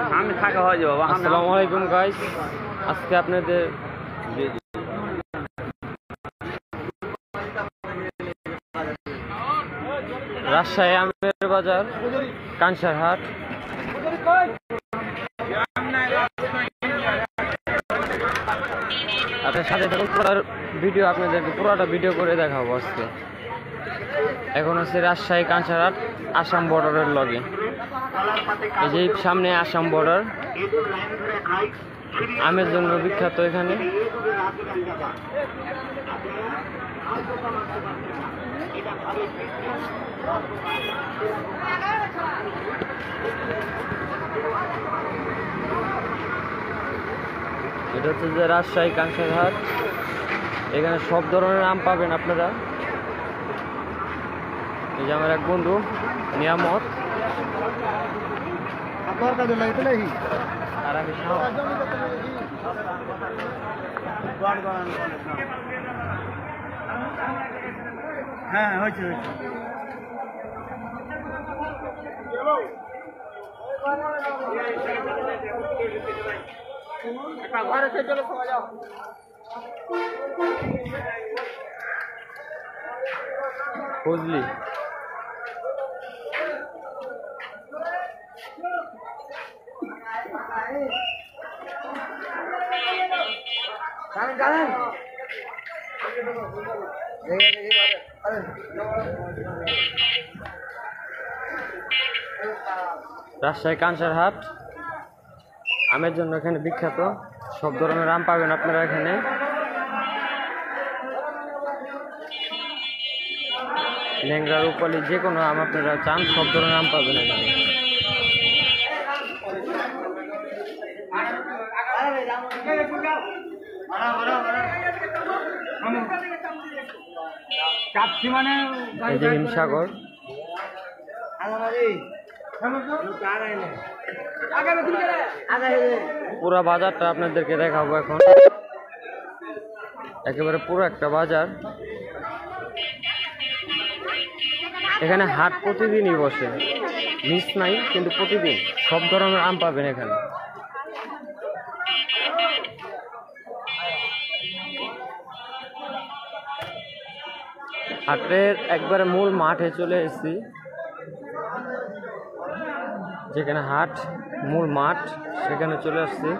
আসসালামু আলাইকুম গাইস, আজকে আপনাদের রাজশাহী আমের বাজার কানসার হাট। আপনার সাথে থাকুন, ভিডিও আপনাদেরকে পুরোটা ভিডিও করে দেখাবো আজকে। এখন হচ্ছে রাজশাহী কানসার হাট আসাম বর্ডারের লগে। এই যে সামনে আসাম বর্ডার, আমের জন্য বিখ্যাত এখানে। এটা হচ্ছে যে রাজশাহী কানসার হাট। এখানে সব ধরনের আম পাবেন আপনারা। এই যে আমার এক বন্ধু নিয়ামত, আর আমি হ্যাঁ হয়েছে বুঝলি। রাজশাহী কানসার হাট আমের জন্য এখানে বিখ্যাত। সব ধরনের আম পাবেন আপনারা এখানে। ল্যাংড়া রূপালি যে কোনো আম আপনারা চান, সব ধরনের আম পাবেন এখানে। এই যে হিমসাগর, পুরা বাজারটা আপনাদেরকে দেখাবো এখন। একেবারে পুরো একটা বাজার। এখানে হাট প্রতিদিনই বসে, মিস নাই, কিন্তু প্রতিদিন সব ধরনের আম পাবেন এখানে। হাটের একবারে মূল মাঠে চলে এসেছি, যেখানে হাট মূল মাঠ, সেখানে চলে আসছি।